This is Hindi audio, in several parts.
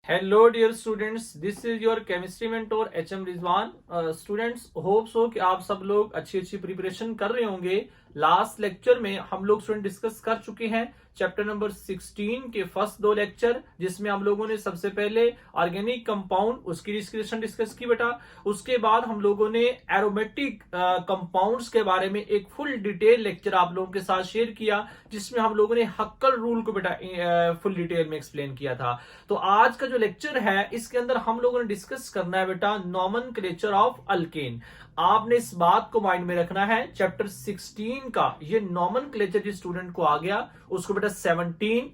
Hello dear students, this is your chemistry mentor HM Rizwan. Students, hopes हो कि आप सब लोग अच्छी प्रिपरेशन कर रहे होंगे। लास्ट लेक्चर में हम लोग स्टूडेंट डिस्कस कर चुके हैं चैप्टर नंबर 16 के फर्स्ट 2 लेक्चर, जिसमें हम लोगों ने सबसे पहले ऑर्गेनिक कंपाउंड उसकी डिस्क्रिप्शन डिस्कस की बेटा। उसके बाद हम लोगों ने एरोमेटिक कंपाउंड्स के बारे में एक फुल डिटेल लेक्चर आप लोगों के साथ शेयर किया, जिसमें हम लोगों ने हक्कल रूल को बेटा फुल डिटेल में एक्सप्लेन किया था। तो आज का जो लेक्चर है इसके अंदर हम लोगों ने डिस्कस करना है बेटा नॉमेनक्लेचर ऑफ अल्केन। आपने इस बात को माइंड में रखना है, चैप्टर 16 का ये नॉमेनक्लेचर जिस स्टूडेंट को आ गया उसको बेटा 17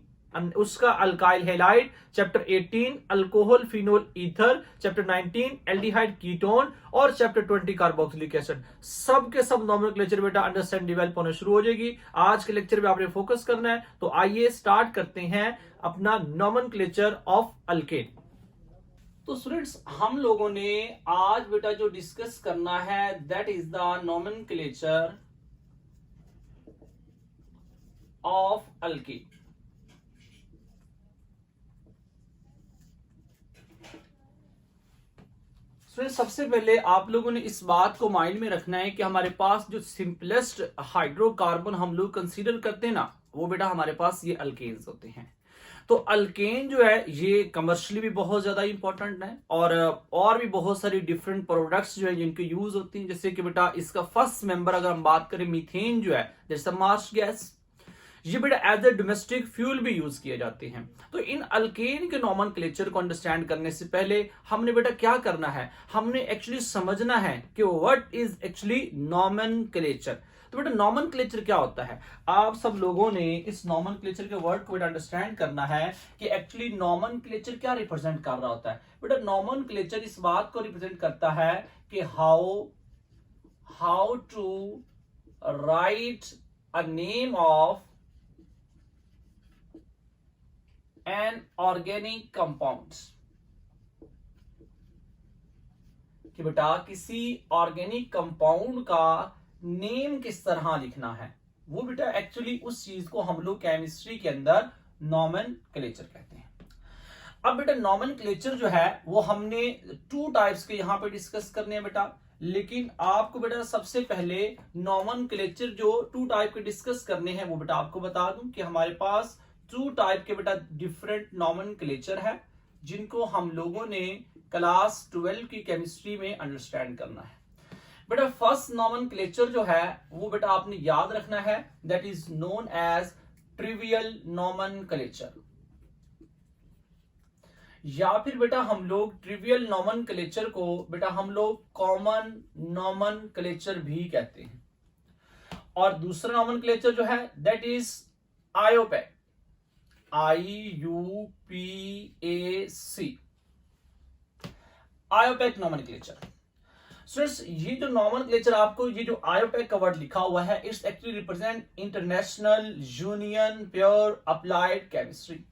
उसका alkyl halide, chapter 18 alcohol phenol ether, chapter 19 aldehyde ketone और चैप्टर 20 कार्बोक्सिलिक एसिड, सब के सब नॉमेनक्लेचर बेटा अंडरस्टैंड डेवलप होना शुरू हो जाएगी। आज के लेक्चर पे आपने फोकस करना है, तो आइए स्टार्ट करते हैं अपना नॉमेनक्लेचर ऑफ अल्केन। तो स्टूडेंट्स, हम लोगों ने आज बेटा जो डिस्कस करना है that is the nomenclature of alkane. सबसे पहले आप लोगों ने इस बात को माइंड में रखना है कि हमारे पास जो सिंपलेस्ट हाइड्रोकार्बन हम लोग कंसीडर करते हैं ना, वो बेटा हमारे पास ये अल्केन्स होते हैं। तो अल्केन जो है ये कमर्शियली भी बहुत ज्यादा इंपॉर्टेंट है और भी बहुत सारी डिफरेंट प्रोडक्ट्स जो है जिनके यूज होती हैं। जैसे कि बेटा इसका फर्स्ट मेंबर अगर हम बात करें मीथेन जो है, जैसे मार्श गैस, ये बेटा एज ए डोमेस्टिक फ्यूल भी यूज किए जाते हैं। तो इन अल्केन के नॉमेनक्लेचर को अंडरस्टैंड करने से पहले हमने बेटा क्या करना है, हमने एक्चुअली समझना है कि व्हाट इज एक्चुअली नॉमेनक्लेचर। तो बेटा नॉमेनक्लेचर क्या होता है, आप सब लोगों ने इस नॉमेनक्लेचर के वर्ड को बेटा अंडरस्टैंड करना है कि एक्चुअली नॉमेनक्लेचर क्या रिप्रेजेंट कर रहा होता है। बेटा नॉमेनक्लेचर इस बात को रिप्रेजेंट करता है कि how to write a name of an organic compound, कि बेटा किसी ऑर्गेनिक कंपाउंड का नेम किस तरह लिखना है, वो बेटा एक्चुअली उस चीज को हम लोग केमिस्ट्री के अंदर नॉमेनक्लेचर कहते हैं। अब बेटा नॉमेनक्लेचर जो है वो हमने 2 टाइप्स के यहां पे डिस्कस करने हैं बेटा, लेकिन आपको बेटा सबसे पहले नॉमेनक्लेचर जो 2 टाइप के डिस्कस करने हैं वो बेटा आपको बता दूं कि हमारे पास 2 टाइप के बेटा डिफरेंट नॉमेनक्लेचर है, जिनको हम लोगों ने क्लास 12 की केमिस्ट्री में अंडरस्टैंड करना है। बेटा फर्स्ट नॉमेनक्लेचर जो है वो बेटा आपने याद रखना है, that is known as trivial nomenclature, या फिर बेटा हम लोग ट्रिवियल नॉमेनक्लेचर को बेटा हम लोग कॉमन नॉमेनक्लेचर भी कहते हैं। और दूसरा नॉमेनक्लेचर जो है that is IUPAC, IUPAC, IUPAC nomenclature. Students, ये जो नॉमेनक्लेचर आपको ये जो आयोपैक का वर्ड लिखा हुआ है, it's actually represent international union pure applied chemistry.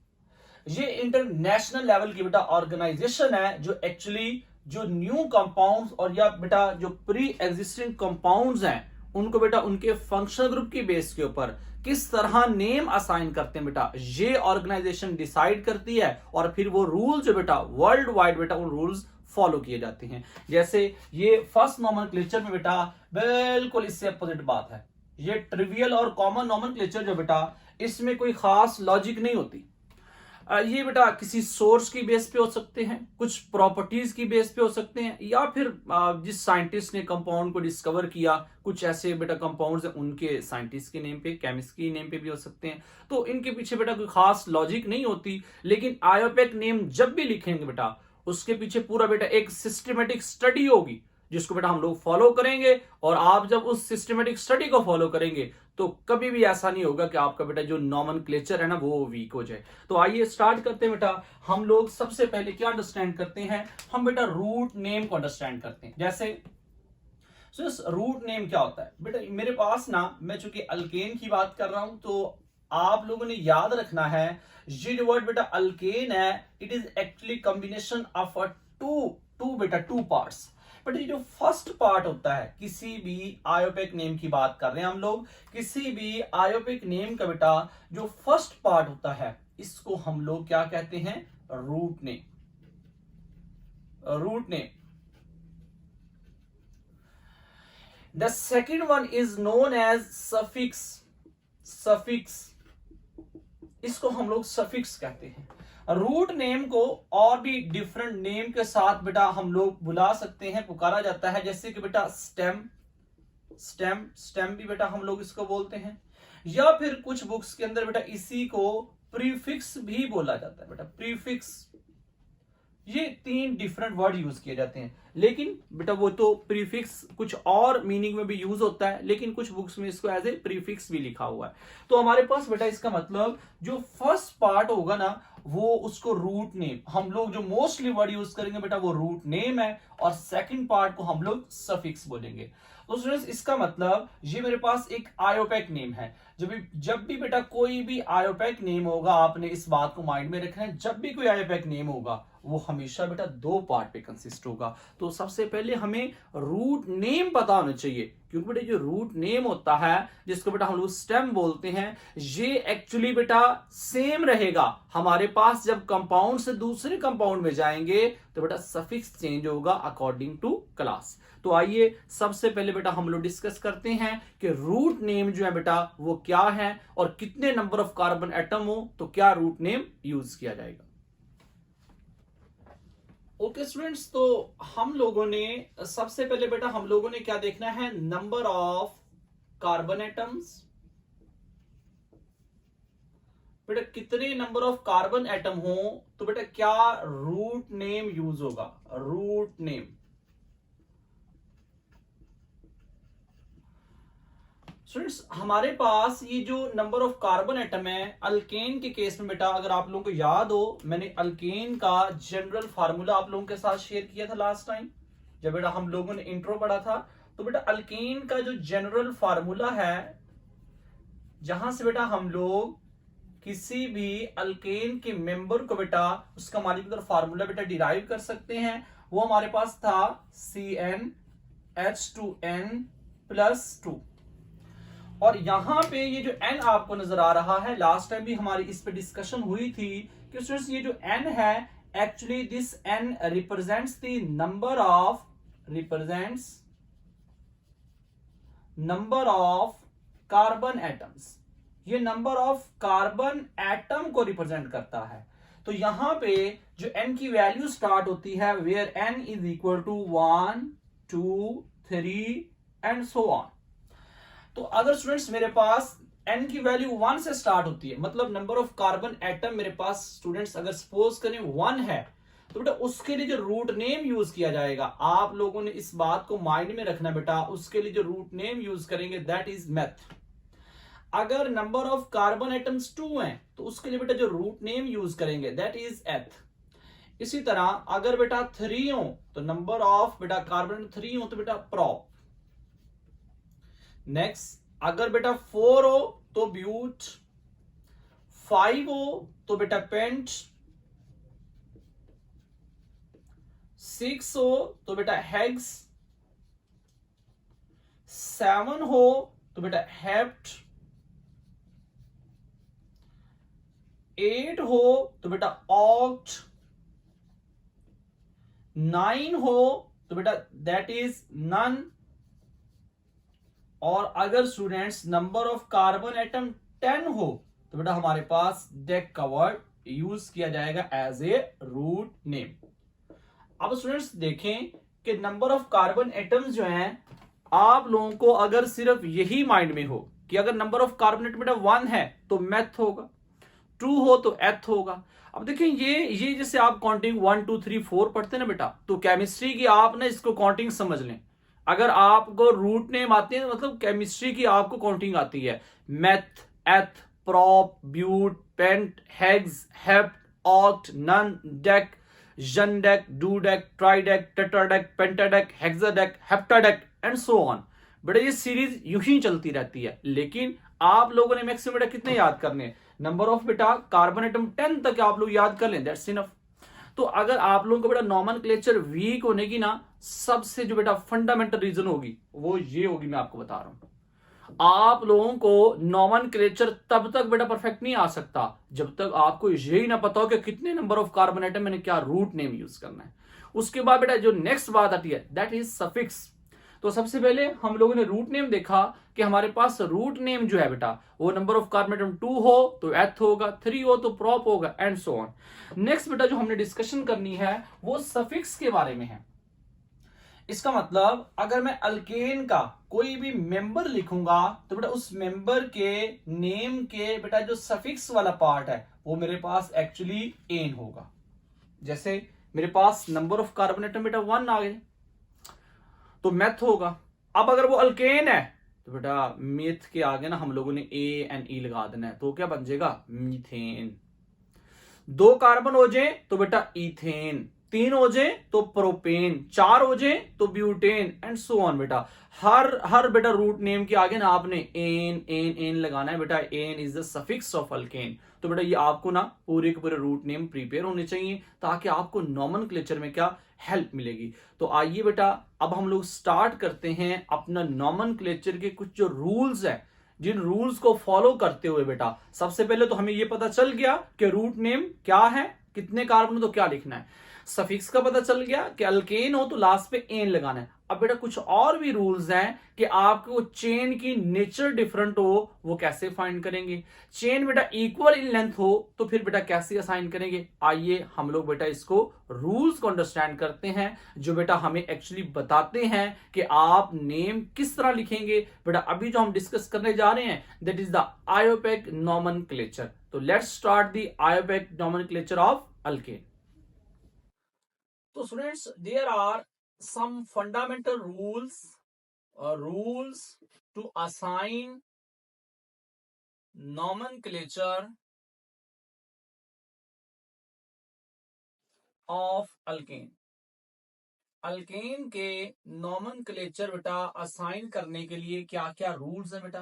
ये इंटरनेशनल लेवल की बेटा ऑर्गेनाइजेशन है जो एक्चुअली जो न्यू कंपाउंड्स और या बेटा जो प्री एग्जिस्टिंग कंपाउंड्स हैं उनको बेटा उनके फंक्शनल ग्रुप की बेस के ऊपर किस तरह नेम असाइन करते हैं बेटा, ये ऑर्गेनाइजेशन डिसाइड करती है। और फिर वो रूल्स जो बेटा वर्ल्ड वाइड बेटा उन रूल्स फॉलो किए जाते हैं। जैसे ये फर्स्ट नॉमेनक्लेचर में बेटा बिल्कुल इससे अपोजिट बात है। ये ट्रिवियल और कॉमन नॉमेनक्लेचर जो बेटा इसमें कोई खास लॉजिक नहीं होती। ये बेटा किसी सोर्स की बेस पे हो सकते हैं, कुछ प्रॉपर्टीज की बेस पे हो सकते हैं, या फिर जिस साइंटिस्ट ने कंपाउंड को डिस्कवर किया कुछ ऐसे बेटा कंपाउंड्स हैं उनके साइंटिस्ट के नेम पे, केमिस्ट के नेम पे भी हो सकते हैं। तो इनके पीछे बेटा कोई खास लॉजिक नहीं होती। लेकिन आयोपैक नेम जब भी लिखेंगे बेटा उसके पीछे पूरा बेटा एक सिस्टमेटिक स्टडी होगी जिसको बेटा हम लोग फॉलो करेंगे। और आप जब उस सिस्टमेटिक स्टडी को फॉलो करेंगे तो कभी भी ऐसा नहीं होगा कि आपका बेटा जो नॉमेनक्लेचर है ना वो वीक हो जाए। तो आइए स्टार्ट करते हैं बेटा। हम लोग सबसे पहले क्या अंडरस्टैंड करते हैं, हम बेटा रूट नेम को अंडरस्टैंड करते हैं। जैसे रूट नेम क्या होता है बेटा, मेरे पास ना मैं चूंकि अल्केन की बात कर रहा हूं तो आप लोगों ने याद रखना है ये जो वर्ड बेटा अल्केन है it is actually combination of two parts. But ये जो फर्स्ट पार्ट होता है किसी भी आयोपिक नेम की बात कर रहे हैं हम लोग, किसी भी आयोपिक नेम का बेटा जो फर्स्ट पार्ट होता है इसको हम लोग क्या कहते हैं, root name, root name. The second one is known as suffix, suffix, इसको हम लोग suffix कहते हैं। रूट नेम को और भी डिफरेंट नेम के साथ बेटा हम लोग बुला सकते हैं, पुकारा जाता है, जैसे कि बेटा स्टेम, स्टेम, स्टेम भी बेटा हम लोग इसको बोलते हैं, या फिर कुछ बुक्स के अंदर बेटा इसी को प्रीफिक्स भी बोला जाता है बेटा, प्रीफिक्स। ये 3 डिफरेंट वर्ड यूज किए जाते हैं, लेकिन बेटा वो तो प्रीफिक्स कुछ और मीनिंग में भी यूज होता है, लेकिन कुछ बुक्स में इसको एज ए प्रीफिक्स भी लिखा हुआ है। तो हमारे पास बेटा इसका मतलब जो फर्स्ट पार्ट होगा ना वो उसको रूट नेम, हम लोग जो मोस्टली वर्ड यूज करेंगे बेटा वो रूट नेम है, और सेकंड पार्ट को हम लोग सफिक्स बोलेंगे। तो स्टूडेंट्स इसका मतलब ये मेरे पास एक आयोपैक नेम है। जब भी बेटा कोई भी आयोपैक नेम होगा, आपने इस बात को माइंड में रखना है, जब भी कोई आयोपैक नेम होगा वो हमेशा बेटा 2 पार्ट पे कंसिस्ट होगा। तो सबसे पहले हमें रूट नेम पता होना चाहिए, क्योंकि बेटा जो रूट नेम होता है जिसको बेटा हम लोग स्टेम बोलते हैं, ये एक्चुअली बेटा सेम रहेगा। हमारे पास जब कंपाउंड से दूसरे कंपाउंड में जाएंगे तो बेटा सफिक्स चेंज होगा अकॉर्डिंग टू क्लास। तो आइए सबसे पहले बेटा हम लोग डिस्कस करते हैं कि रूट नेम जो है बेटा वो क्या है, और कितने नंबर ऑफ कार्बन एटम हो तो क्या रूट नेम यूज किया जाएगा। ओके स्टूडेंट्स, तो हम लोगों ने सबसे पहले बेटा हम लोगों ने क्या देखना है, नंबर ऑफ कार्बन एटम्स। बेटा कितने नंबर ऑफ कार्बन एटम हो तो बेटा क्या रूट नेम यूज होगा, रूट नेम। स्टूडेंट्स हमारे पास ये जो नंबर ऑफ कार्बन एटम है, अल्केन के केस में बेटा अगर आप लोगों को याद हो, मैंने अल्केन का जनरल फार्मूला आप लोगों के साथ शेयर किया था लास्ट टाइम जब बेटा हम लोगों ने इंट्रो पढ़ा था। तो बेटा अल्केन का जो जनरल फार्मूला है, जहां से बेटा हम लोग किसी भी अल्केन के मेंबर को बेटा उसका मॉलिक्यूलर फार्मूला बेटा डिराइव कर सकते हैं, वो हमारे पास था CnH2n+2। और यहां पे ये जो n आपको नजर आ रहा है, लास्ट टाइम भी हमारी इस पे डिस्कशन हुई थी कि स्टूडेंट्स ये जो n है, actually this n represents the number of carbon atoms. ये नंबर ऑफ कार्बन एटम को रिप्रेजेंट करता है। तो यहां पे जो n की वैल्यू स्टार्ट होती है, where n is equal to 1 2 3 and so on. तो अगर स्टूडेंट्स मेरे पास n की वैल्यू 1 से स्टार्ट होती है, मतलब नंबर ऑफ कार्बन एटम मेरे पास स्टूडेंट्स अगर सपोज करें 1 है, तो बेटा उसके लिए जो रूट नेम यूज किया जाएगा, आप लोगों ने इस बात को माइंड में रखना बेटा, उसके लिए जो रूट नेम यूज करेंगे दैट इज मेथ। अगर नंबर ऑफ कार्बन एटम्स 2 हैं तो उसके लिए बेटा जो रूट नेम यूज करेंगे दैट इज एथ। इसी तरह अगर बेटा 3 हो तो नंबर ऑफ बेटा कार्बन 3 हो तो बेटा प्रॉप। नेक्स्ट अगर बेटा 4 हो तो ब्यूट, 5 हो तो बेटा पेंट, 6 हो तो बेटा हेक्स, 7 हो तो बेटा हेप्ट, 8 हो तो बेटा ऑक्ट, 9 हो तो बेटा दैट इज नन। और अगर students number of carbon atom 10 हो तो बेटा हमारे पास डेक का वर्ड यूज किया जाएगा एज ए रूट नेम। अब स्टूडेंट्स देखें कि नंबर ऑफ कार्बन एटम्स जो हैं, आप लोगों को अगर सिर्फ यही माइंड में हो कि अगर नंबर ऑफ कार्बन एटम बेटा 1 है तो मेथ होगा, 2 हो तो एथ होगा। अब देखें ये जैसे आप काउंटिंग 1 2 3 4 पढ़ते हैं ना बेटा, तो केमिस्ट्री की आप ना इसको काउंटिंग समझ लें। अगर आपको रूट नेम आते हैं मतलब केमिस्ट्री की आपको काउंटिंग आती है, meth, eth, prop, but, pent, hex, hept, oct, non, dec, undec, dodec, tridec, tetradec, pentadec, hexadec, heptadec and so on. बेटा ये सीरीज यूं ही चलती रहती है, लेकिन आप लोगों ने मैक्सिमम बेटा कितने याद करने हैं, नंबर ऑफ बेटा कार्बन एटम 10 तक आप लोग याद कर लें, दैट्स इनफ। तो अगर आप लोगों को बेटा नॉमेनक्लेचर वीक होने की ना सबसे जो बेटा फंडामेंटल रीजन होगी वो ये होगी, मैं आपको बता रहा हूं। आप लोगों को नॉमेनक्लेचर तब तक बेटा परफेक्ट नहीं आ सकता जब तक आपको यही ना पता हो कि कितने नंबर ऑफ कार्बन एटम मैंने क्या रूट नेम यूज करना है। उसके बाद बेटा जो नेक्स्ट बात आती है दैट इज सफिक्स। तो सबसे पहले हम लोगों ने रूट नेम देखा कि हमारे पास रूट नेम जो है बेटा वो नंबर ऑफ कार्बन एटम 2 हो तो एथ होगा, 3 हो तो प्रॉप होगा एंड सो ऑन। नेक्स्ट बेटा जो हमने डिस्कशन करनी है वो सफिक्स के बारे में है। इसका मतलब अगर मैं अल्केन का कोई भी मेंबर लिखूंगा तो बेटा उस मेंबर के नेम के बेटा जो सफिक्स वाला पार्ट है वो मेरे पास एक्चुअली एन होगा। जैसे मेरे पास नंबर ऑफ कार्बन एटम बेटा 1 आ गए तो मेथ होगा। अब अगर वो अल्केन है तो बेटा मेथ के आगे ना हम लोगों ने ए एंड ई लगा देना है, तो क्या बन जाएगा मीथेन। 2 कार्बन हो जाए तो बेटा इथेन, 3 हो जाए तो प्रोपेन, 4 हो जाए तो ब्यूटेन एंड सो ऑन। बेटा हर बेटा रूट नेम के आगे ना आपने एन एन एन लगाना है बेटा। Ane is the suffix of alkane. तो बेटा ये आपको ना पूरे के पूरे रूट नेम प्रिपेयर होने चाहिए ताकि आपको नॉमेनक्लेचर में क्या हेल्प मिलेगी। तो आइए बेटा अब हम लोग स्टार्ट करते हैं अपना नॉमेनक्लेचर के कुछ जो रूल्स है, जिन रूल्स को फॉलो करते हुए बेटा सबसे पहले तो हमें यह पता चल गया कि रूट नेम क्या है, कितने कार्बन तो क्या लिखना है। सफिक्स का पता चल गया कि अल्केन हो तो लास्ट पे एन लगाना है। अब बेटा कुछ और भी रूल्स हैं कि आपको चेन की नेचर डिफरेंट हो वो कैसे फाइंड करेंगे। चेन बेटा इक्वल इन लेंथ हो तो फिर बेटा कैसे असाइन करेंगे। आइए हम लोग बेटा इसको रूल्स को अंडरस्टैंड करते हैं जो बेटा हमें एक्चुअली बताते हैं कि आप नेम किस तरह लिखेंगे। बेटा अभी जो हम डिस्कस करने जा रहे हैं that is the IUPAC nomenclature. तो let's start the IUPAC nomenclature of alkane. तो students there are some fundamental rules to assign nomenclature of alkane। Alkane के नॉमेनक्लेचर बेटा असाइन करने के लिए क्या क्या रूल्स है बेटा,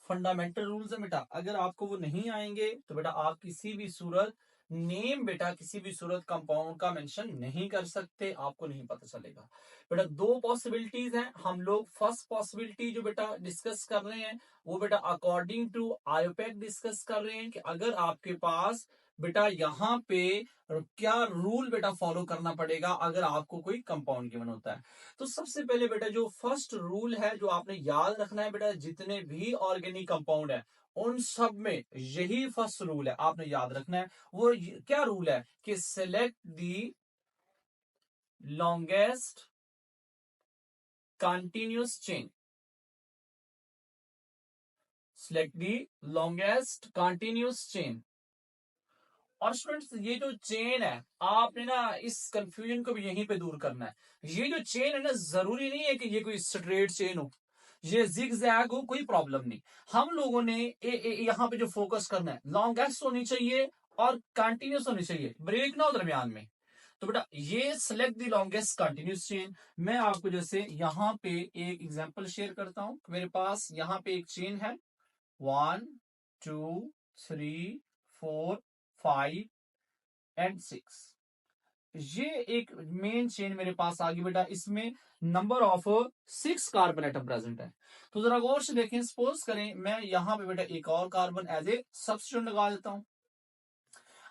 फंडामेंटल रूल्स है बेटा। अगर आपको वो नहीं आएंगे तो बेटा आप किसी भी सूरत नेम बेटा किसी भी सूरत कंपाउंड का मेंशन नहीं कर सकते, आपको नहीं पता चलेगा। बेटा 2 पॉसिबिलिटीज हैं। हम लोग फर्स्ट पॉसिबिलिटी जो बेटा डिस्कस कर रहे हैं वो बेटा अकॉर्डिंग टू आयोपेक डिस्कस कर रहे हैं कि अगर आपके पास बेटा यहाँ पे क्या रूल बेटा फॉलो करना पड़ेगा अगर आपको कोई कंपाउंड गिवन होता है। तो सबसे पहले बेटा जो फर्स्ट रूल है जो आपने याद रखना है बेटा, जितने भी ऑर्गेनिक कंपाउंड है उन सब में यही फर्स्ट रूल है आपने याद रखना है। वो क्या रूल है कि सेलेक्ट दी लॉन्गेस्ट कंटिन्यूस चेन। सेलेक्ट दी लॉन्गेस्ट कंटिन्यूस चेन। और स्टूडेंट्स ये जो चेन है आपने ना इस कंफ्यूजन को भी यहीं पे दूर करना है। ये जो चेन है ना जरूरी नहीं है कि ये कोई स्ट्रेट चेन हो, ये जिगजैग हो, कोई प्रॉब्लम नहीं। हम लोगों ने यहाँ पे जो फोकस करना है लॉन्गेस्ट होनी चाहिए और कंटिन्यूस होनी चाहिए, ब्रेक ना हो दरमियान में। तो बेटा ये select the longest continuous chain. मैं आपको जैसे यहाँ पे एक एग्जांपल शेयर करता हूं। मेरे पास यहाँ पे एक चेन है 1 2 3 4 5 एंड 6। ये एक मेन चेन मेरे पास आ गई बेटा, इसमें number of 6 carbon atom present है। तो जरा गौर से देखें, सपोज करें मैं यहां पे बेटा एक और कार्बन एज ए सब्स्टिट्यूट लगा देता हूं।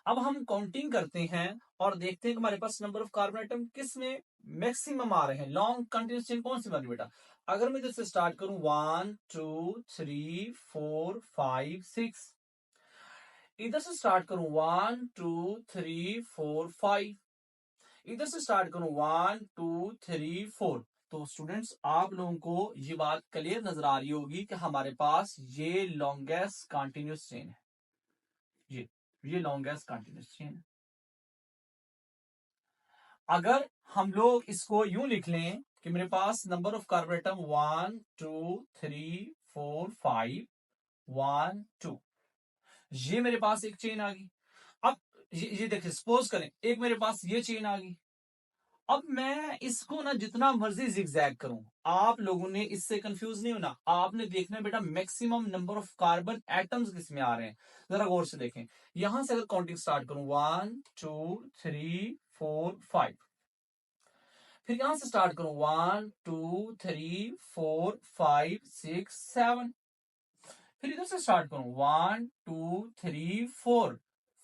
अब हम काउंटिंग करते हैं और देखते हैं कि हमारे पास नंबर ऑफ कार्बन एटम किस में मैक्सिमम आ रहे हैं। लॉन्ग कंटिन्यूस चेन कौन सी बनी बेटा, अगर मैं इधर से स्टार्ट करूं 1 2 3 4 5 6, इधर से स्टार्ट करूं 1 2 3 4 5, इधर से स्टार्ट करूं 1 2 3 4। तो स्टूडेंट्स आप लोगों को ये बात क्लियर नजर आ रही होगी कि हमारे पास ये लॉन्गेस्ट कंटिन्यूस चेन है। ये लॉन्गेस्ट कंटिन्यूस चेन है। अगर हम लोग इसको यूं लिख लें कि मेरे पास नंबर ऑफ कार्बन एटम 1 2 3 4 5 1 2, ये मेरे पास एक चेन आ गई। अब ये देखिए सपोज करें एक मेरे पास ये चेन आ गई। अब मैं इसको ना जितना मर्जी जिगजैग करूं, आप लोगों ने इससे कंफ्यूज नहीं होना। आपने देखना है बेटा maximum number of carbon atoms किस में आ रहे हैं। जरा गौर से देखें, यहां से अगर काउंटिंग स्टार्ट करूं 1 2 3 4 5। फिर यहां से स्टार्ट करूं 1 2 3 4 5 6 7। फिर इधर से स्टार्ट करूं 1 2 3 4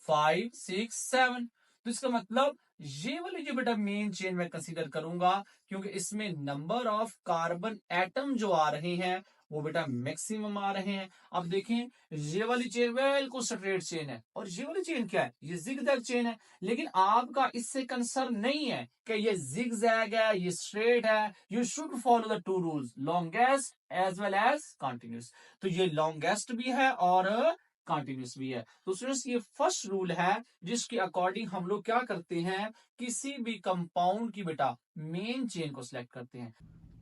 5 6 7। तो इसका मतलब ये वाली जो बेटा मेन चेन मैं कंसीडर करूंगा, क्योंकि इसमें नंबर ऑफ कार्बन एटम जो आ रहे हैं वो बेटा मैक्सिमम आ रहे हैं। अब देखें, ये वाली चेन बिल्कुल स्ट्रेट चेन है और ये वाली चेन क्या है, ये जिगजैग चेन है। लेकिन आपका इससे कंसर्न नहीं है कि ये जिगजैग है, ये स्ट्रेट है। You should follow the two rules, longest as well as continuous. तो ये लॉन्गेस्ट भी है और कंटिन्यूस भी है। तो स्टूडेंट्स, ये फर्स्ट रूल है जिसके अकॉर्डिंग हम लोग क्या करते हैं, किसी भी कंपाउंड की बेटा मेन चेन को सिलेक्ट करते हैं।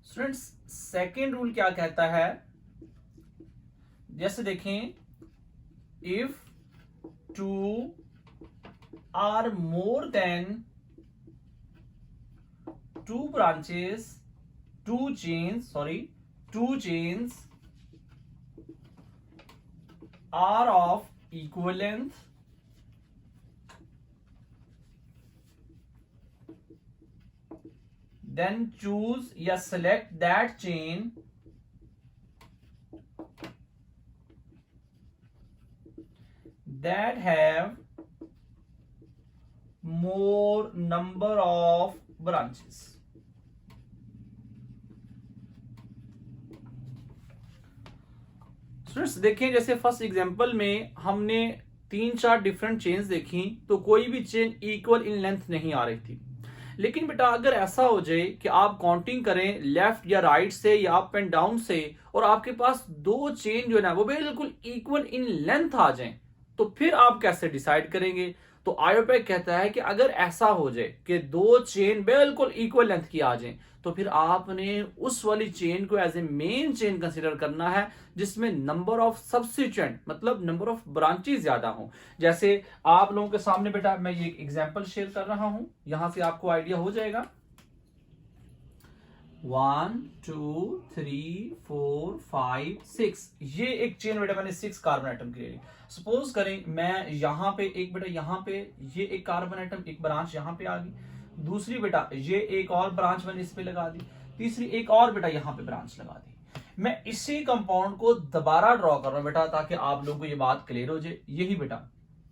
स्टूडेंट्स, सेकेंड रूल क्या कहता है, जैसे देखें, if two or more than two branches, two chains are of equal length, then choose या select that chain that have more number of branches. Students देखिए, जैसे फर्स्ट एग्जांपल में हमने 3-4 डिफरेंट चेन्स देखी, तो कोई भी चेन इक्वल इन लेंथ नहीं आ रही थी। लेकिन बेटा अगर ऐसा हो जाए कि आप काउंटिंग करें लेफ्ट या राइट से या अप एंड डाउन से, और आपके पास दो चेन जो है ना वो बिल्कुल इक्वल इन लेंथ आ जाएं, तो फिर आप कैसे डिसाइड करेंगे? तो आयोपेक कहता है कि अगर ऐसा हो जाए कि दो चेन बिल्कुल इक्वल लेंथ की आ जाएं, तो फिर आपने उस वाली चेन को as a main chain consider करना है जिसमें नंबर ऑफ सब्स्टिट्यूएंट, मतलब नंबर ऑफ ब्रांचेस ज्यादा हो। जैसे आप लोगों के सामने बेटा मैं ये एग्जांपल शेयर कर रहा हूं, यहां से आपको आइडिया हो जाएगा। 1 2 3 4 5 6, ये एक चेन बेटा मैंने 6 कार्बन आइटम की ले ली। सपोज करें मैं यहां पे एक बेटा, यहां पे ये एक कार्बन आइटम, एक ब्रांच यहां पे आ गई, दूसरी बेटा ये एक और ब्रांच मैंने इस पे लगा दी, तीसरी एक और बेटा यहां पे ब्रांच लगा दी। मैं इसी कंपाउंड को दोबारा ड्रॉ कर रहा हूं बेटा, ताकि आप लोगों को ये बात क्लियर हो जाए। यही बेटा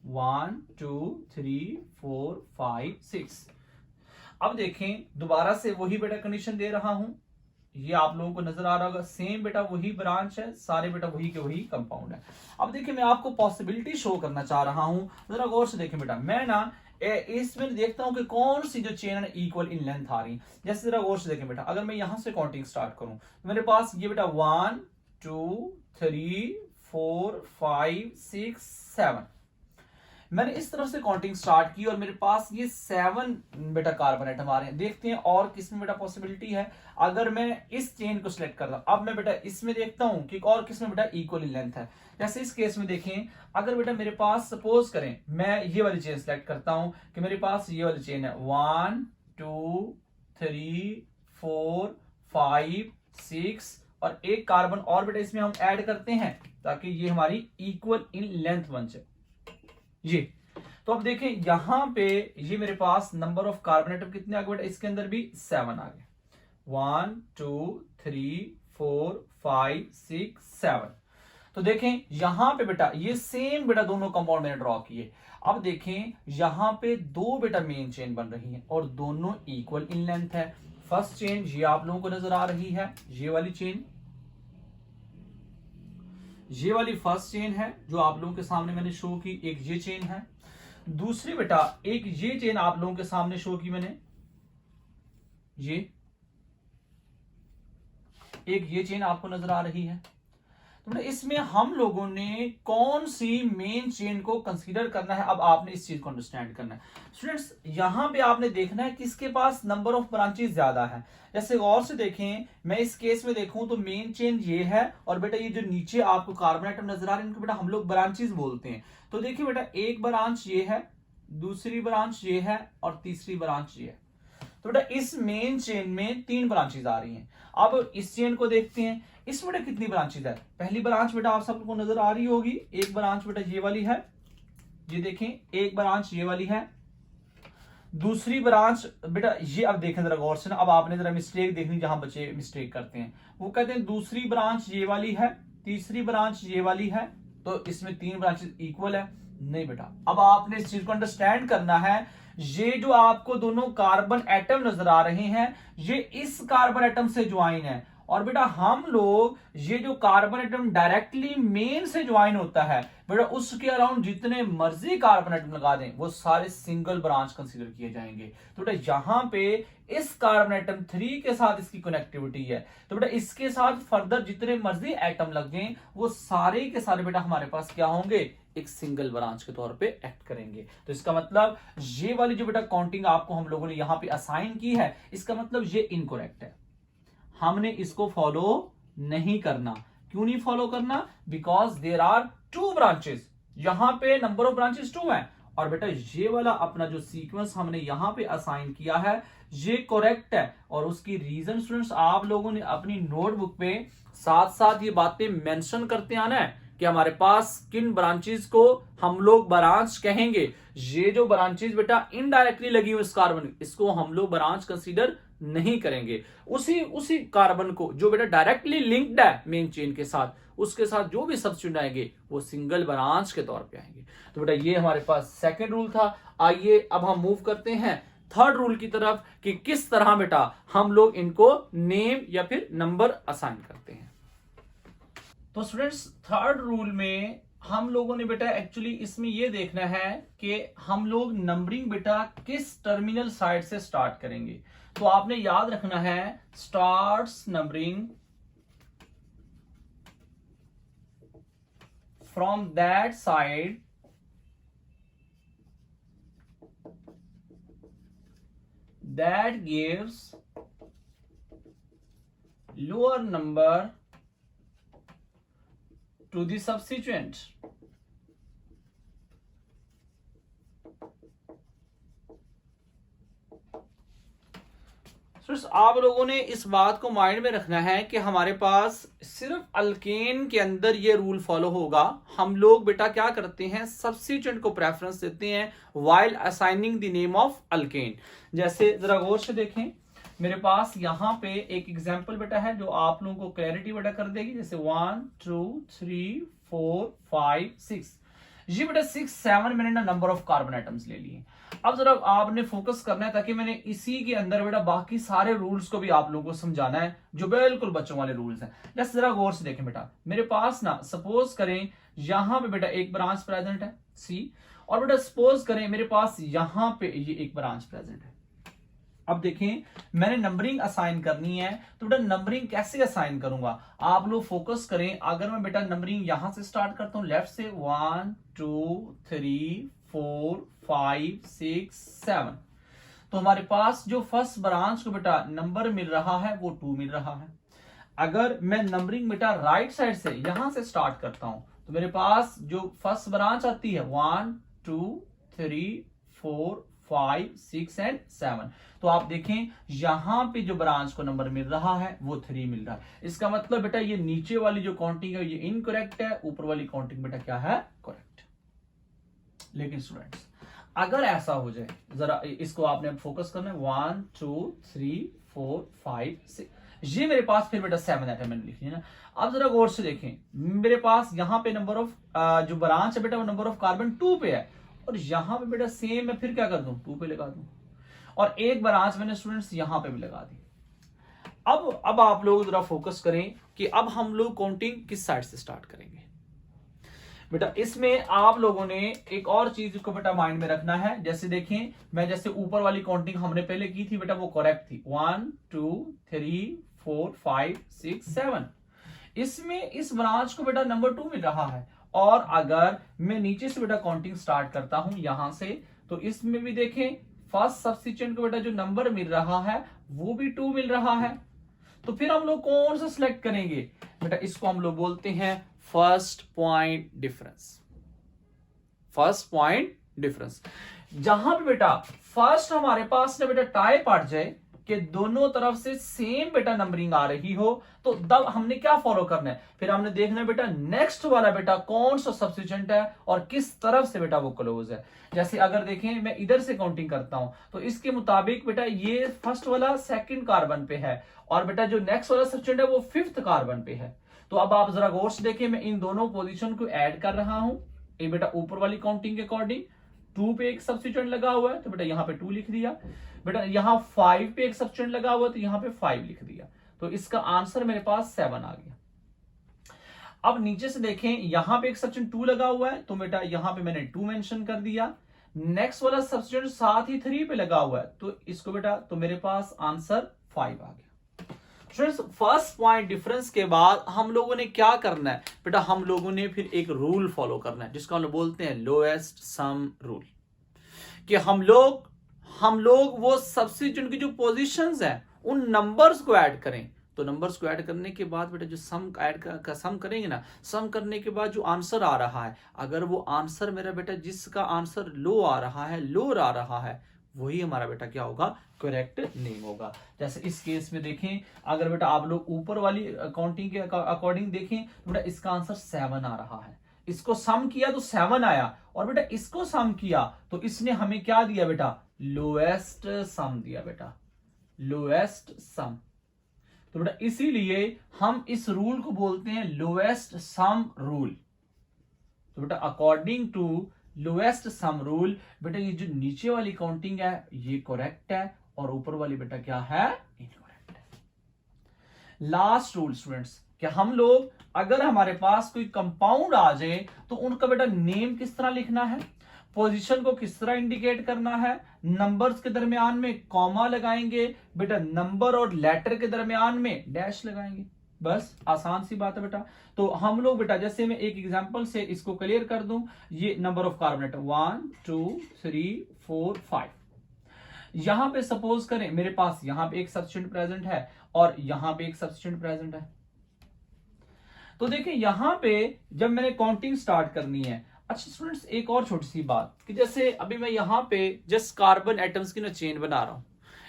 1 2 3 4 5 6। अब देखें, दोबारा से वही बेटा कंडीशन दे रहा हूं, ये आप लोगों को नजर आ रहा होगा, सेम बेटा वही ब्रांच है, सारे बेटा वही के वही कंपाउंड है। अब देखिए, मैं आपको पॉसिबिलिटी शो करना चाह रहा हूं, जरा गौर से देखें बेटा। मैं ना इसमें देखता हूं कि कौन सी जो चेन है इक्वल इन लेंथ आ रही। जैसे जरा गौर से देखें बेटा, अगर मैं यहां से काउंटिंग स्टार्ट करूं तो मेरे पास ये बेटा 1 2 3 4 5 6 7, मैंने इस तरफ से काउंटिंग स्टार्ट की और मेरे पास ये 7 बेटा कार्बन आइटम आ रहे हैं। देखते हैं और किसमें बेटा पॉसिबिलिटी है। अगर मैं इस चेन को सिलेक्ट करता हूं, अब मैं बेटा इसमें देखता हूं कि और किसमें बेटा इक्वल इन लेंथ है। जैसे इस केस में देखें, अगर बेटा मेरे पास सपोज करें मैं ये वाली चेन सिलेक्ट करता हूं कि मेरे पास ये वाली चेन है 1 2 3 4 5 6, और एक कार्बन और बेटा इसमें हम ऐड करते हैं ताकि ये हमारी इक्वल इन लेंथ बन जाए। ये तो अब देखें, यहां पे ये मेरे पास नंबर ऑफ कार्बन एटम कितने आ गए बेटा, इसके अंदर भी 7 आ गए। 1 2 3 4 5 6 7। तो देखें यहां पे बेटा ये सेम बेटा दोनों कंपाउंड मैंने ड्रॉ किए। अब देखें यहां पे दो बेटा मेन चेन बन रही है और दोनों इक्वल इन लेंथ है। फर्स्ट चेन ये आप लोगों को नजर आ रही है, ये वाली चेन, ये वाली फर्स्ट चेन है जो आप लोगों के सामने मैंने शो की, एक ये चेन है। दूसरी बेटा एक ये चेन आप लोगों के सामने शो की मैंने, ये एक ये चेन आपको नजर आ रही है। तो इसमें हम लोगों ने कौन सी मेन चेन को कंसीडर करना है, अब आपने इस चीज को अंडरस्टैंड करना है। स्टूडेंट्स, यहां पे आपने देखना है किसके पास नंबर ऑफ ब्रांचेस ज्यादा है। जैसे गौर से देखें, मैं इस केस में देखूं तो मेन चेन ये है, और बेटा ये जो नीचे आपको कार्बन आइटम नजर आ रहे हैं इनको बेटा हम लोग ब्रांचेस बोलते हैं। तो देखिए बेटा, एक ब्रांच ये है, दूसरी ब्रांच ये है और तीसरी ब्रांच ये है। तो बेटा इस मेन चेन में 3 ब्रांचेस आ रही हैं। अब इस चेन को देखते हैं, इसमें बेटा कितनी ब्रांचेस है। पहली ब्रांच बेटा आप सबको नजर आ रही होगी, एक ब्रांच बेटा ये वाली है, ये देखें एक ब्रांच ये वाली है। दूसरी ब्रांच बेटा ये अब देखें जरा गौर से ना, अब आपने जरा मिस्टेक देखनी जहां बच्चे मिस्टेक करते हैं। वो कहते हैं दूसरी ब्रांच ये वाली है, तीसरी ब्रांच ये वाली है, तो इसमें 3 ब्रांचेस इक्वल है। नहीं बेटा, अब आपने इस चीज को अंडरस्टैंड करना है। ये जो आपको दोनों कार्बन एटम नजर आ रहे हैं, ये इस कार्बन एटम से ज्वाइन है। और बेटा हम लोग ये जो कार्बन एटम डायरेक्टली मेन से ज्वाइन होता है, बेटा उसके अराउंड जितने मर्जी कार्बन एटम लगा दें वो सारे सिंगल ब्रांच कंसीडर किए जाएंगे। तो बेटा यहां पे इस कार्बन एटम 3 के साथ इसकी कनेक्टिविटी है, तो बेटा इसके साथ फर्दर जितने मर्जी एटम लगे वो सारे के सारे बेटा हमारे पास क्या होंगे, एक सिंगल ब्रांच के तौर पे एक्ट करेंगे। तो इसका मतलब ये वाली जो बेटा काउंटिंग आपको हम लोगों ने यहां पे असाइन की है, इसका मतलब ये इनकरेक्ट है, हमने इसको फॉलो नहीं करना। क्यों नहीं फॉलो करना? बिकॉज देयर आर 2 ब्रांचेस, यहां पे नंबर ऑफ ब्रांचेस 2 है। और बेटा ये वाला अपना जो सीक्वेंस हमने यहां पे असाइन किया है ये करेक्ट है। और उसकी रीजन स्टूडेंट्स आप लोगों ने अपनी नोटबुक पे साथ साथ ये बातें मेंशन करते आना है कि हमारे पास किन ब्रांचेस को हम लोग ब्रांच कहेंगे। ये जो ब्रांचेस बेटा इनडायरेक्टली लगी हुई इस कार्बन, इसको हम लोग ब्रांच कंसीडर नहीं करेंगे। उसी कार्बन को जो बेटा डायरेक्टली लिंक्ड है मेन चेन के साथ, उसके साथ जो भी सब्स्टिट्यूट आएंगे वो सिंगल ब्रांच के तौर पे आएंगे। तो बेटा ये हमारे पास सेकंड रूल था। आइए अब हम मूव करते हैं थर्ड रूल की तरफ कि किस तरह बेटा हम लोग इनको नेम या फिर नंबर असाइन करते हैं। तो स्टूडेंट्स थर्ड रूल में हम लोगों ने बेटा एक्चुअली इसमें यह देखना है कि हम लोग नंबरिंग बेटा किस टर्मिनल साइड से स्टार्ट करेंगे। तो आपने याद रखना है starts numbering from that side that gives lower number to the substituent। आप लोगों ने इस बात को माइंड में रखना है कि हमारे पास सिर्फ अल्केन के अंदर ये रूल फॉलो होगा। हम लोग बेटा क्या करते हैं, सब्स्टिट्यूएंट को प्रेफरेंस देते हैं while assigning the name of alkane. जैसे जरा गौर से देखें, मेरे पास यहां पे एक एग्जांपल बेटा है जो आप लोगों को क्लैरिटी बेटा कर देगी। जैसे 1 2 3 4 5 6, ये बेटा 6 7 मैंने ना नंबर ऑफ कार्बन एटम्स ले लिए। अब जरा आपने फोकस करना है ताकि मैंने इसी के अंदर बेटा बाकी सारे रूल्स को भी आप लोगों को समझाना है जो बिल्कुल बच्चों वाले रूल्स हैं। जैसे जरा गौर से देखें बेटा, मेरे पास ना सपोज करें यहां पे बेटा एक ब्रांच प्रेजेंट है सी, और बेटा सपोज करें मेरे पास यहां पे ये एक ब्रांच प्रेजेंट है। अब देखें मैंने नंबरिंग असाइन करनी है, तो बेटा नंबरिंग कैसे असाइन करूंगा, आप लोग फोकस करें। अगर मैं बेटा नंबरिंग यहां से स्टार्ट करता हूं लेफ्ट से 1 2 3 4 5 6 7, तो हमारे पास जो फर्स्ट ब्रांच को बेटा नंबर मिल रहा है वो 2 मिल रहा है। अगर मैं नंबरिंग बेटा राइट साइड से यहां से स्टार्ट करता हूं तो मेरे पास जो फर्स्ट ब्रांच आती है 1 2 3 4 5 6 एंड 7, तो आप देखें यहां पे जो ब्रांच को नंबर मिल रहा है वो 3 मिल रहा है। इसका मतलब बेटा ये नीचे वाली जो काउंटिंग है ये इनकरेक्ट है, ऊपर वाली काउंटिंग बेटा क्या है, करेक्ट। लेकिन स्टूडेंट्स अगर ऐसा हो जाए, जरा इसको आपने फोकस करना है 1 2 3 4 5 6, ये मेरे पास फिर बेटा 7 एटम मैंने लिख लिया ना। अब जरा गौर से देखें, मेरे पास यहां पे नंबर ऑफ जो ब्रांच है बेटा वो नंबर ऑफ कार्बन 2 पे है, और यहां पे बेटा सेम मैं फिर क्या कर दूं 2 पे लगा दूं, और एक ब्रांच मैंने स्टूडेंट्स यहां पे भी लगा दी। अब आप लोग जरा फोकस करें कि अब हम लोग काउंटिंग किस साइड से स्टार्ट करेंगे। बेटा इसमें आप लोगों ने एक और चीज को बेटा माइंड में रखना है। जैसे देखें मैं जैसे ऊपर वाली काउंटिंग हमने पहले की थी बेटा वो करेक्ट थी 1 2 3 4 5 6 7, इसमें इस ब्रांच को बेटा नंबर 2 मिल रहा है। और अगर मैं नीचे से बेटा काउंटिंग स्टार्ट करता हूं यहां से, तो इसमें भी देखें फर्स्ट सब्स्टिट्यूएंट को बेटा जो नंबर मिल रहा है वो भी 2 मिल रहा है। तो फिर हम लोग कौन सा सिलेक्ट करेंगे बेटा, इसको हम लोग बोलते हैं first point difference. First point difference जहां पे बेटा फर्स्ट हमारे पास ना बेटा टाई पड़ जाए, कि दोनों तरफ से सेम बेटा नंबरिंग आ रही हो, तो तब हमने क्या फॉलो करना है, फिर हमने देखना है बेटा नेक्स्ट वाला बेटा कौन सा सब्स्टिट्यूएंट है और किस तरफ से बेटा वो क्लोज है। जैसे अगर देखें मैं इधर से काउंटिंग करता हूं तो इसके मुताबिक बेटा ये फर्स्ट वाला सेकंड कार्बन पे है और बेटा जो नेक्स्ट वाला सब्स्टिट्यूएंट है वो फिफ्थ कार्बन पे है। तो अब आप जरा गौर से देखिए, मैं इन दोनों पोजीशन को ऐड कर रहा हूं। ये बेटा ऊपर वाली काउंटिंग के अकॉर्डिंग 2 पे एक सब्स्टिट्यूएंट लगा हुआ है तो बेटा यहाँ पे 2 लिख दिया। बेटा यहाँ 5 पे एक सब्स्टिट्यूएंट लगा हुआ है तो यहाँ पे 5 लिख दिया। तो इसका आंसर मेरे पास 7 आ गया। अब नीचे से देखें, यहां पे एक सब्स्टिट्यूएंट 2 लगा हुआ है तो बेटा यहां पे मैंने 2 मेंशन कर दिया। नेक्स्ट वाला सब्स्टिट्यूएंट साथ ही 3 पे लगा हुआ है तो इसको बेटा तो मेरे पास आंसर 5 आ गया। स्टूडेंट्स, फर्स्ट पॉइंट डिफरेंस के बाद हम लोगों ने क्या करना है बेटा, हम लोगों ने फिर एक रूल फॉलो करना है जिसको हम लोग बोलते हैं लोएस्ट सम रूल, कि हम लोग वो सब्स्टिट्यूएंट की जो पोजीशंस हैं उन नंबर्स को ऐड करें। तो नंबर्स को ऐड करने के बाद बेटा जो सम सम करेंगे ना, सम करने के बाद जो आंसर आ रहा है, अगर वो आंसर मेरा बेटा जिसका आंसर लो आ रहा है वही हमारा बेटा क्या होगा, करेक्ट नेम होगा। जैसे इस केस में देखें, अगर बेटा आप लोग ऊपर वाली काउंटिंग के अकॉर्डिंग देखें तो बेटा इसका आंसर 7 आ रहा है। इसको सम किया तो 7 आया और बेटा इसको सम किया तो इसने हमें क्या दिया बेटा, लोएस्ट सम दिया बेटा, लोएस्ट सम। तो बेटा इसीलिए हम इस रूल को बोलते हैं लोएस्ट सम रूल। तो बेटा according to lowest sum rule बेटा ये जो नीचे वाली काउंटिंग है ये करेक्ट है और ऊपर वाली बेटा क्या है, इनकरेक्ट है। लास्ट रूल स्टूडेंट्स, कि हम लोग अगर हमारे पास कोई कंपाउंड आ जाए तो उनका बेटा नेम किस तरह लिखना है, पोजीशन को किस तरह इंडिकेट करना है, नंबर्स के दरमियान में कॉमा लगाएंगे बेटा, नंबर और लेटर के दरमियान में डैश लगाएंगे, बस आसान सी बात है बेटा। तो हम लोग बेटा जैसे मैं एक एग्जांपल से इसको क्लियर कर दूं, ये नंबर ऑफ कार्बन एटम 1 2 3 4 5। यहां पे सपोज करें मेरे पास यहां पे एक सब्स्टिट्यूएंट प्रेजेंट है और यहां पे एक सब्स्टिट्यूएंट प्रेजेंट है। तो देखिए यहां पे जब मैंने काउंटिंग स्टार्ट करनी है, अच्छा स्टूडेंट्स एक और छोटी सी बात, कि जैसे अभी मैं यहां पे जस्ट कार्बन एटम्स की ना चेन बना रहा हूं,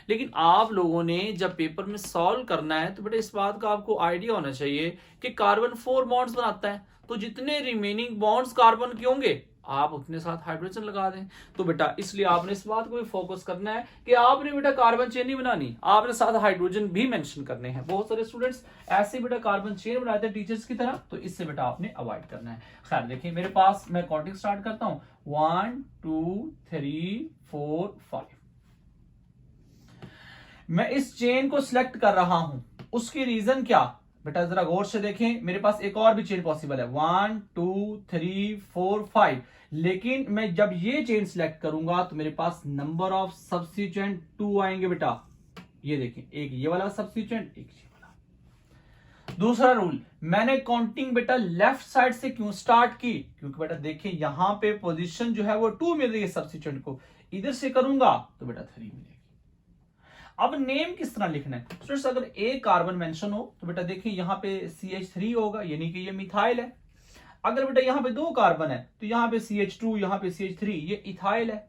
लेकिन आप लोगों ने जब पेपर में सॉल्व करना है तो बेटा इस बात का आपको आइडिया होना चाहिए कि कार्बन 4 बॉन्ड्स बनाता है, तो जितने रिमेनिंग बॉन्ड्स कार्बन के होंगे आप उतने साथ हाइड्रोजन लगा दें। तो बेटा इसलिए आपने इस बात को भी फोकस करना है कि आपने बेटा कार्बन चेन नहीं बनानी, आपने साथ हाइड्रोजन भी मेंशन करने हैं। बहुत सारे स्टूडेंट्स ऐसे बेटा कार्बन चेन बनाते हैं टीचर्स की तरह, तो इससे बेटा आपने अवॉइड करना है। खैर देखिए मेरे पास, मैं काउंटिंग स्टार्ट करता हूं 1 2 3 4 5। मैं इस चेन को सिलेक्ट कर रहा हूं, उसकी रीजन क्या बेटा जरा गौर से देखें, मेरे पास एक और भी चेन पॉसिबल है 1 2 3 4 5, लेकिन मैं जब ये चेन सिलेक्ट करूंगा तो मेरे पास नंबर ऑफ सब्स्टिट्यूएंट 2 आएंगे बेटा। ये देखें, एक ये वाला सब्स्टिट्यूएंट, एक ये वाला। दूसरा रूल, मैंने काउंटिंग बेटा लेफ्ट साइड से क्यों स्टार्ट की, क्योंकि बेटा देखिए यहां पे पोजीशन जो है वो 2 मिल रही है सब्स्टिट्यूएंट को, इधर से करूंगा तो बेटा 3 मिलेगी। अब नेम किस तरह लिखना है स्टूडेंट्स, अगर एक कार्बन मेंशन हो तो बेटा देखिए यहां पे CH3 होगा, यानी कि ये मिथाइल है। अगर बेटा यहां पे 2 कार्बन है तो यहां पे CH2, यहां पे CH3, ये इथाइल है।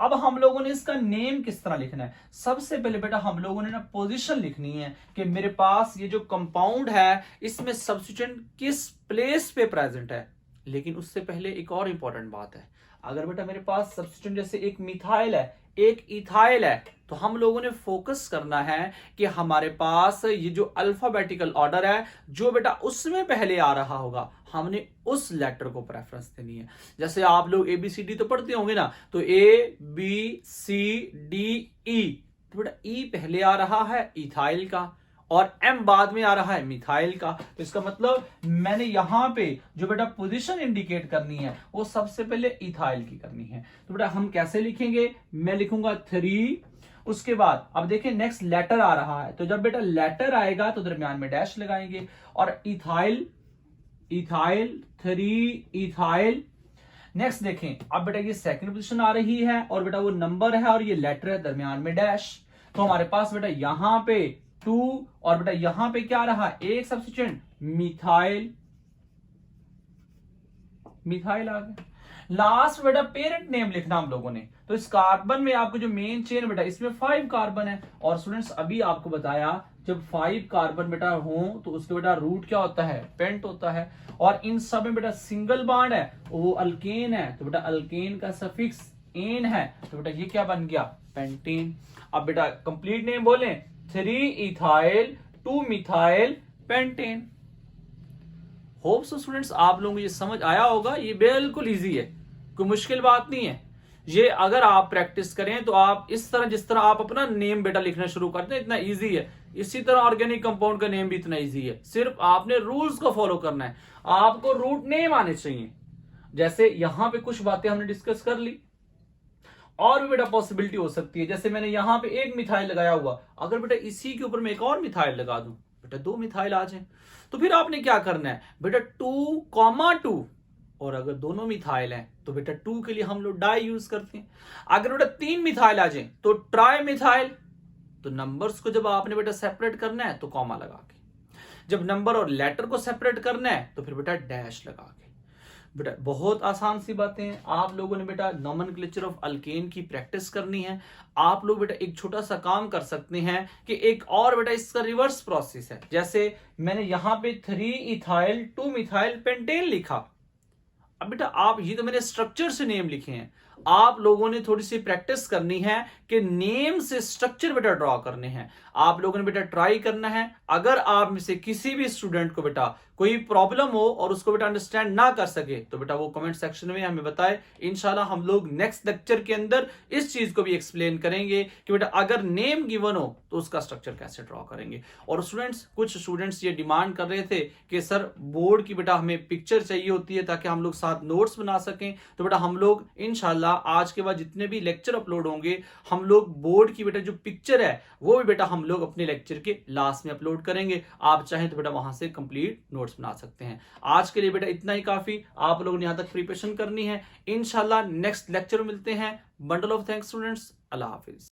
अब हम लोगों ने इसका नेम किस तरह लिखना है, सबसे पहले बेटा हम लोगों ने ना पोजीशन लिखनी है कि मेरे पास ये जो कंपाउंड है इसमें सब्स्टिट्यूएंट किस प्लेस पे प्रेजेंट है। लेकिन उससे पहले एक और इंपॉर्टेंट बात है, अगर बेटा मेरे पास सब्स्टिट्यूएंट जैसे एक मिथाइल है, एक इथाइल है, तो हम लोगों ने फोकस करना है कि हमारे पास ये जो अल्फाबेटिकल ऑर्डर है जो बेटा उसमें पहले आ रहा होगा, हमने उस लेटर को प्रेफरेंस देनी है। जैसे आप लोग ABCD तो पढ़ते होंगे ना, तो ABCDE, तो बेटा E पहले आ रहा है इथाइल का और M बाद में आ रहा है मिथाइल का। तो इसका मतलब मैंने यहां पे जो बेटा पोजीशन इंडिकेट करनी है वो सबसे पहले इथाइल की करनी है। तो बेटा हम कैसे लिखेंगे, मैं लिखूंगा 3, उसके बाद अब देखिए नेक्स्ट लेटर आ रहा है, तो जब बेटा लेटर आएगा तो दरमियान में डैश लगाएंगे और इथाइल इथाइल 3 इथाइल। नेक्स्ट देखें, अब बेटा ये सेकंड पोजीशन आ रही है और बेटा वो नंबर है और ये लेटर है, दरमियान में डैश। तो हमारे पास बेटा यहां पे 2 और बेटा यहां पे क्या रहा, एक सब्स्टिट्यूएंट मिथाइल, मिथाइल आ गया। लास्ट बेटा पेरेंट नेम लिखना हम लोगों ने। तो इस कार्बन में आपको जो मेन चेन बेटा इसमें 5 कार्बन है, और स्टूडेंट्स अभी आपको बताया जब 5 कार्बन बेटा हो तो उसके बेटा रूट क्या होता है, पेंट होता है, और इन सब में बेटा सिंगल बॉन्ड है वो अल्केन है, तो बेटा अल्केन का सफिक्स एन है, तो बेटा ये क्या बन गया, पेंटेन। अब बेटा कंप्लीट नेम बोले 3 ethyl 2 methyl pentane. Hope so students आप लोगों को ये समझ आया होगा। ये बिल्कुल इजी है, कोई मुश्किल बात नहीं है। ये अगर आप प्रैक्टिस करें तो आप इस तरह जिस तरह आप अपना नेम बेटा लिखना शुरू करते हैं इतना इजी है, इसी तरह ऑर्गेनिक कंपाउंड का नेम भी इतना इजी है। सिर्फ आपने रूल्स को फॉलो करना है, आपको रूट नेम आने चाहिए। जैसे यहां पे कुछ बातें हमने डिस्कस कर ली, और भी बेटा पॉसिबिलिटी हो सकती है। जैसे मैंने यहां पे एक मिथाइल लगाया हुआ, अगर बेटा इसी के ऊपर मैं एक और मिथाइल लगा दूं, बेटा 2 मिथाइल आ जाए, तो फिर आपने क्या करना है बेटा 2,2, और अगर दोनों मिथाइल हैं तो बेटा 2 के लिए हम लोग डाई यूज करते हैं। अगर बेटा 3 मिथाइल आ जाए तो ट्राई मिथाइल। तो नंबर्स को जब आपने बेटा सेपरेट करना है तो कॉमा लगा के, जब नंबर और लेटर को सेपरेट करना है तो फिर बेटा डैश लगा के। बेटा बहुत आसान सी बातें हैं। आप लोगों ने बेटा नोमेनक्लेचर ऑफ अल्केन की प्रैक्टिस करनी है। आप लोग बेटा एक छोटा सा काम कर सकते हैं कि एक और बेटा इसका रिवर्स प्रोसेस है। जैसे मैंने यहां पे 3 इथाइल 2 मिथाइल पेंटेन लिखा। अब बेटा आप ये तो मैंने स्ट्रक्चर से नेम लिखे हैं, आप लोगों ने थोड़ी सी प्रैक्टिस करनी है कि नेम से स्ट्रक्चर बेटा ड्रॉ करने हैं। आप लोगों ने बेटा ट्राई करना है। अगर आप में से किसी भी स्टूडेंट को बेटा कोई प्रॉब्लम हो और उसको बेटा अंडरस्टैंड ना कर सके तो बेटा वो कमेंट सेक्शन में हमें बताए। इंशाल्लाह हम लोग नेक्स्ट लेक्चर के अंदर इस चीज को भी एक्सप्लेन करेंगे कि बेटा अगर नेम गिवन हो तो उसका स्ट्रक्चर कैसे ड्रॉ करेंगे। और स्टूडेंट्स कुछ स्टूडेंट्स ये डिमांड कर रहे थे कि सर बोर्ड की बेटा हमें पिक्चर चाहिए होती है ताकि हम लोग साथ नोट्स बना सकें। तो बेटा हम लोग इंशाल्लाह आज के बाद जितने भी लेक्चर अपलोड होंगे हम लोग बोर्ड की बेटा जो पिक्चर है वो भी बेटा हम लोग अपने लेक्चर के लास्ट में अपलोड करेंगे। आप चाहें तो बेटा वहां से कंप्लीट नोट्स बना सकते हैं। आज के लिए बेटा इतना ही काफी, आप लोगों ने यहां तक प्रिपरेशन करनी है। इंशाल्लाह नेक्स्ट लेक्चर में मिलते हैं। Bundle of thanks students, Allah Hafiz.